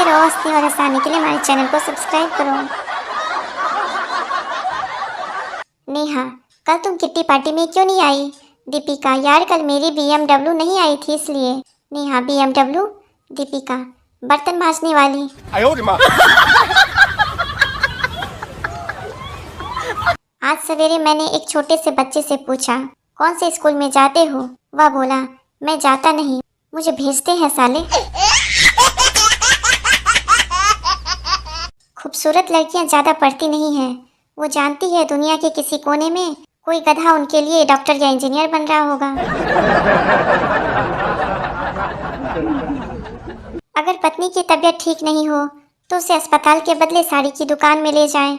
रहो हंसने और हंसाने के लिए हमारे चैनल को सब्सक्राइब करो। नेहा, कल तुम किट्टी पार्टी में क्यों नहीं आई? दीपिका, यार कल मेरी BMW नहीं आई थी इसलिए। नेहा, BMW? दीपिका, बर्तन मांजने वाली। आज सवेरे मैंने एक छोटे से बच्चे से पूछा, कौन से स्कूल में जाते हो? वह बोला, मैं जाता नहीं, मुझे भेजते हैं साले। खूबसूरत लड़कियां ज्यादा पढ़ती नहीं हैं। वो जानती है दुनिया के किसी कोने में कोई गधा उनके लिए डॉक्टर या इंजीनियर बन रहा होगा। अगर पत्नी की तबीयत ठीक नहीं हो तो उसे अस्पताल के बदले साड़ी की दुकान में ले जाएं।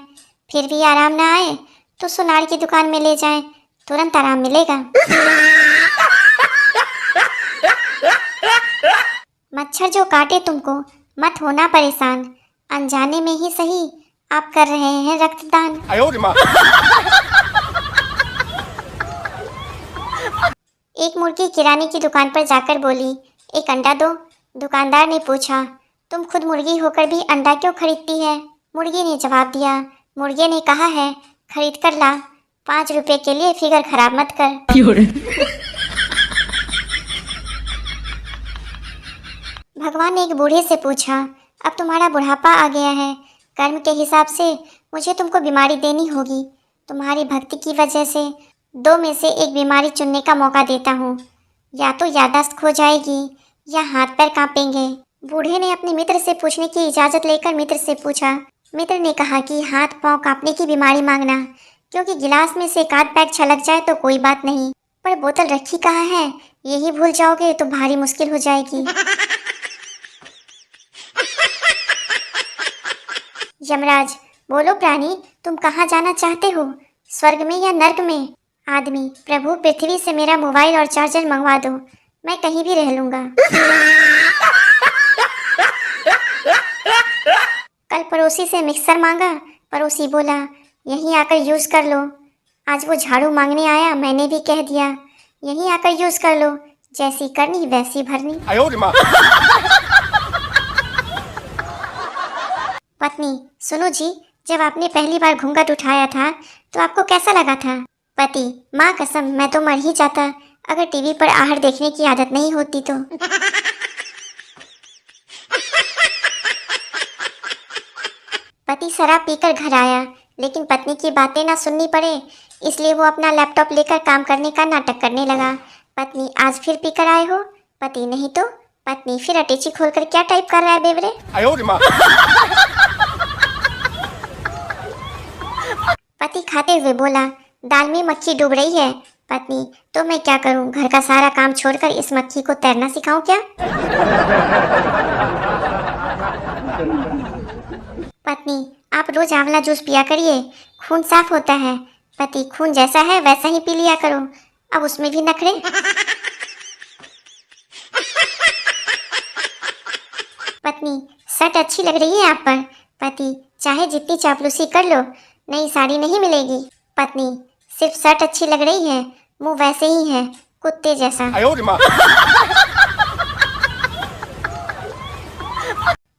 फिर भी आराम ना आए तो सुनार की दुकान में ले जाएं, तुरंत आराम मिलेगा। मच्छर जो काटे तुमको मत होना परेशान, अनजाने में ही सही आप कर रहे हैं रक्तदान। एक मुर्गी किराने की दुकान पर जाकर बोली, एक अंडा दो। दुकानदार ने पूछा, तुम खुद मुर्गी होकर भी अंडा क्यों खरीदती है? मुर्गी ने जवाब दिया, मुर्गे ने कहा है खरीद कर ला, 5 रुपए के लिए फिगर खराब मत कर। भगवान ने एक बूढ़े से पूछा, अब तुम्हारा बुढ़ापा आ गया है, कर्म के हिसाब से मुझे तुमको बीमारी देनी होगी। तुम्हारी भक्ति की वजह से 2 में से एक बीमारी चुनने का मौका देता हूँ, या तो याददाश्त खो जाएगी या हाथ पैर कांपेंगे। बूढ़े ने अपने मित्र से पूछने की इजाज़त लेकर मित्र से पूछा। मित्र ने कहा कि हाथ पांव कांपने की बीमारी मांगना, क्योंकि गिलास में से एक आध पैक छलक जाए तो कोई बात नहीं, पर बोतल रखी कहाँ है यही भूल जाओगे तो भारी मुश्किल हो जाएगी। यमराज, बोलो प्राणी, तुम कहाँ जाना चाहते हो, स्वर्ग में या नर्क में? आदमी, प्रभु पृथ्वी से मेरा मोबाइल और चार्जर मंगवा दो, मैं कहीं भी रह लूंगा। कल पड़ोसी से मिक्सर मांगा, पड़ोसी बोला यहीं आकर यूज कर लो। आज वो झाड़ू मांगने आया, मैंने भी कह दिया यहीं आकर यूज कर लो, जैसी करनी वैसी भरनी। पत्नी, सुनो जी, जब आपने पहली बार घूंघट उठाया था तो आपको कैसा लगा था? पति, माँ कसम मैं तो मर ही जाता अगर टीवी पर आहट देखने की आदत नहीं होती तो। पति शराब पीकर घर आया, लेकिन पत्नी की बातें ना सुननी पड़े इसलिए वो अपना लैपटॉप लेकर काम करने का नाटक करने लगा। पत्नी, आज फिर पीकर आए हो? पति, नहीं तो। पत्नी, फिर अटैची खोलकर क्या टाइप कर रहा है बेवरे? पति खाते हुए बोला, दाल में मक्खी डूब रही है। पत्नी, तो मैं क्या करूं, घर का सारा काम छोड़कर इस मक्खी को तैरना सिखाऊं क्या? पत्नी, आप रोज आंवला जूस पिया करिए, खून साफ होता है। पति, खून जैसा है वैसा ही पी लिया करो, अब उसमें भी नखरे। पत्नी, शर्ट अच्छी लग रही है आप पर। पति, चाहे जितनी चापलूसी कर लो नई साड़ी नहीं मिलेगी। पत्नी, सिर्फ शर्ट अच्छी लग रही है, मुंह वैसे ही है कुत्ते जैसा।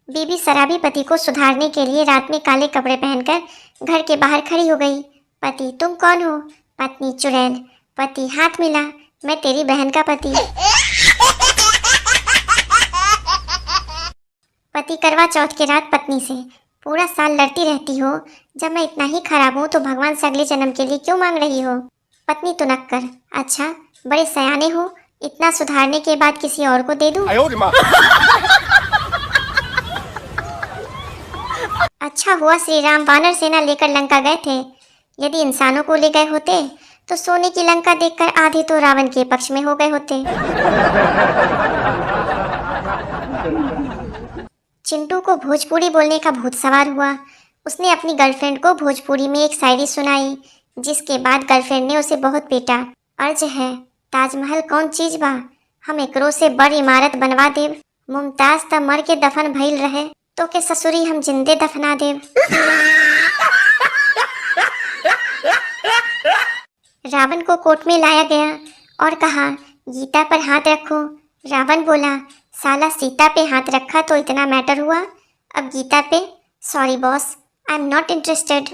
बीबी शराबी पति को सुधारने के लिए रात में काले कपड़े पहनकर घर के बाहर खड़ी हो गई। पति, तुम कौन हो? पत्नी, चुड़ैल। पति, हाथ मिला, मैं तेरी बहन का पति। पति करवा चौथ के रात पत्नी से, पूरा साल लड़ती रहती हो, जब मैं इतना ही खराब हूँ तो भगवान से अगले जन्म के लिए क्यों मांग रही हो? पत्नी तुनक्कर, अच्छा बड़े सयाने हो, इतना सुधारने के बाद किसी और को दे दूं? अच्छा हुआ श्री राम वानर सेना लेकर लंका गए थे, यदि इंसानों को ले गए होते तो सोने की लंका देखकर आधे तो रावण के पक्ष में हो गए होते। चिंटू को भोजपुरी बोलने का भूत सवार हुआ। उसने अपनी गर्लफ्रेंड को भोजपुरी में एक शायरी सुनाई, जिसके बाद गर्लफ्रेंड ने उसे बहुत पीटा। अर्ज है, ताजमहल कौन चीज बा, हम एकरो से बड़ इमारत बनवा देव, मुमताज त मर के दफन भइल रहे तो के ससुरी हम जिंदे दफना देव। रावण को कोर्ट में लाया गया और कहा, गीता पर हाथ रखो। रावण बोला, साला सीता पे हाथ रखा तो इतना मैटर हुआ, अब गीता पे, sorry boss, I am not interested.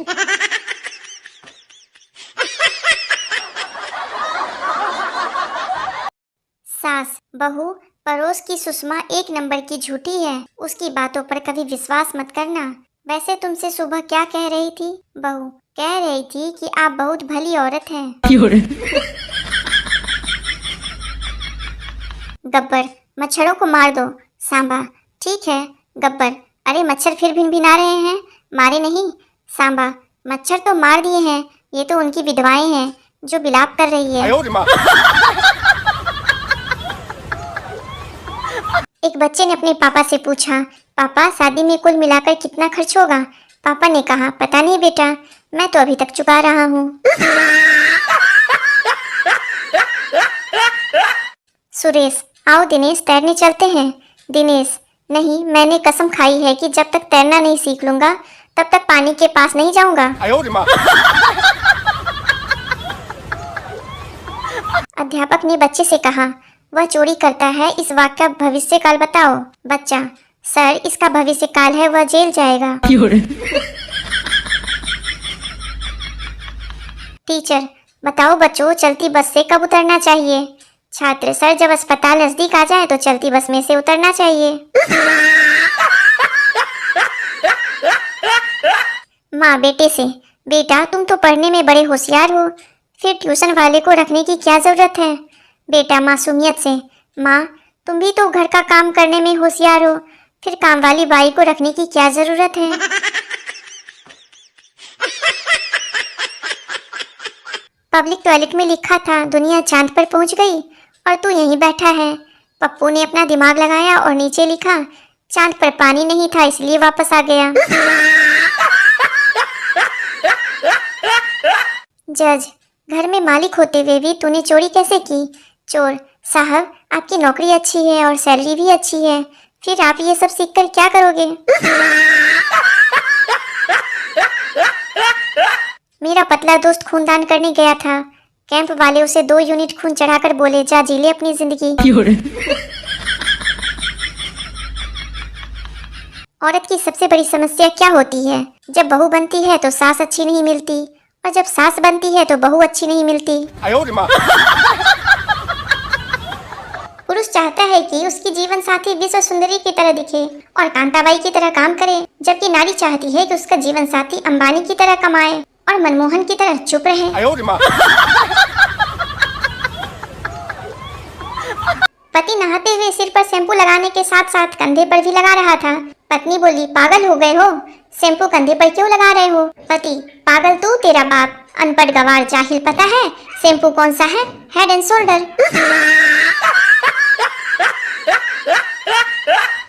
सास, बहू, पड़ोस की सुषमा एक नंबर की झूठी है, उसकी बातों पर कभी विश्वास मत करना। वैसे तुमसे सुबह क्या कह रही थी? बहू, कह रही थी कि आप बहुत भली औरत हैं। गब्बर, मच्छरों को मार दो। सांबा, ठीक है। गब्बर, अरे मच्छर फिर भिनभिना रहे हैं, मारे नहीं। सांबा, मच्छर तो मार दिए हैं, ये तो उनकी विधवाएं हैं जो विलाप कर रही है। एक बच्चे ने अपने पापा से पूछा, पापा शादी में कुल मिलाकर कितना खर्च होगा? पापा ने कहा, पता नहीं बेटा, मैं तो अभी तक चुका रहा हूँ। सुरेश, आओ दिनेश तैरने चलते हैं। दिनेश, नहीं, मैंने कसम खाई है कि जब तक तैरना नहीं सीख लूंगा तब तक पानी के पास नहीं जाऊंगा। अध्यापक ने बच्चे से कहा, वह चोरी करता है, इस वाक्य का भविष्य काल बताओ। बच्चा, सर इसका भविष्य काल है, वह जेल जाएगा। टीचर, बताओ बच्चों, चलती बस से कब उतरना चाहिए? छात्र, सर जब अस्पताल नजदीक आ जाए तो चलती बस में से उतरना चाहिए। माँ बेटे से, बेटा तुम तो पढ़ने में बड़े होशियार हो, फिर ट्यूशन वाले को रखने की क्या जरूरत है? बेटा मासूमियत से, माँ तुम भी तो घर का काम करने में होशियार हो, फिर काम वाली बाई को रखने की क्या जरूरत है? पब्लिक टॉयलेट में लिखा था दुनिया चांद पर पहुंच गई और तू यहीं बैठा है। पप्पू ने अपना दिमाग लगाया और नीचे लिखा, चांद पर पानी नहीं था इसलिए वापस आ गया। जज, घर में मालिक होते हुए भी तूने चोरी कैसे की? चोर, साहब आपकी नौकरी अच्छी है और सैलरी भी अच्छी है, फिर आप ये सब सीखकर क्या करोगे? मेरा पतला दोस्त खूनदान करने गया था, कैंप वाले उसे 2 यूनिट खून चढ़ाकर बोले, जा जी ले अपनी जिंदगी। औरत की सबसे बड़ी समस्या क्या होती है? जब बहू बनती है तो सास अच्छी नहीं मिलती, और जब सास बनती है तो बहू अच्छी नहीं मिलती। पुरुष चाहता है कि उसकी जीवन साथी विश्व सुंदरी की तरह दिखे और कांताबाई की तरह काम करे, जबकि नारी चाहती है कि उसका जीवन साथी अंबानी की तरह कमाए और मनमोहन की तरह चुप रहे। पति नहाते हुए सिर पर शैम्पू लगाने के साथ साथ कंधे पर भी लगा रहा था। पत्नी बोली, पागल हो गए हो, शैम्पू कंधे पर क्यों लगा रहे हो? पति, पागल तू, तेरा बाप, अनपढ़ गवार जाहिल, पता है शैम्पू कौन सा है? Head and shoulder.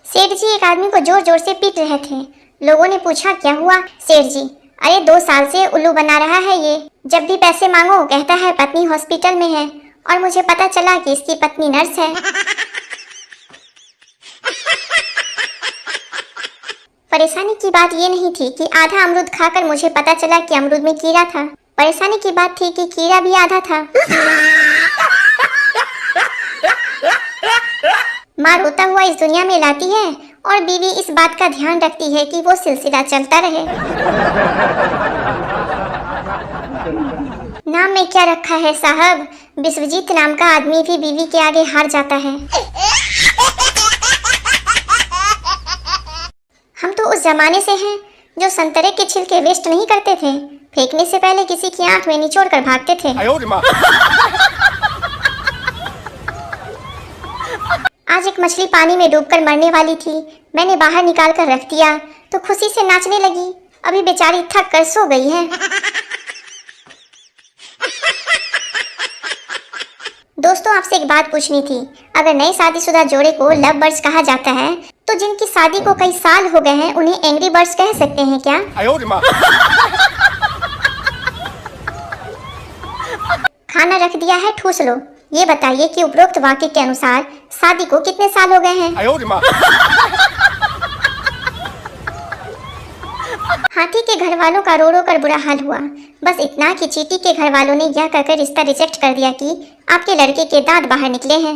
सेठ जी एक आदमी को जोर जोर से पीट रहे थे। लोगों ने पूछा, क्या हुआ? सेठ जी, अरे 2 साल से उल्लू बना रहा है ये, जब भी पैसे मांगो कहता है पत्नी हॉस्पिटल में है, और मुझे पता चला कि इसकी पत्नी नर्स है। परेशानी की बात ये नहीं थी कि आधा अमरूद खाकर मुझे पता चला कि अमरूद में कीड़ा था, परेशानी की बात थी कि कीड़ा भी आधा था। माँ रोता हुआ इस दुनिया में लाती है और बीवी इस बात का ध्यान रखती है कि वो सिलसिला चलता रहे। नाम में क्या रखा है साहब? विश्वजीत नाम का आदमी भी बीवी के आगे हार जाता है। हम तो उस जमाने से हैं जो संतरे के छिलके वेस्ट नहीं करते थे, फेंकने से पहले किसी की आंख में निचोड़ कर भागते थे। आज एक मछली पानी में डूबकर मरने वाली थी, मैंने बाहर निकाल कर रख दिया तो खुशी से नाचने लगी, अभी बेचारी थक कर सो गई है। दोस्तों, आपसे एक बात पूछनी थी, अगर नए शादीशुदा जोड़े को लव बर्ड्स कहा जाता है तो जिनकी शादी को कई साल हो गए हैं उन्हें एंग्री बर्ड्स कह सकते हैं क्या? खाना रख दिया है, ठूस लो। ये बताइए कि उपरोक्त वाक्य के अनुसार शादी को कितने साल हो गए हैं? हाथी के घर वालों का रो रो कर बुरा हाल हुआ, बस इतना कि चींटी के घर वालों ने यह कहकर रिश्ता रिजेक्ट कर दिया कि आपके लड़के के दांत बाहर निकले हैं।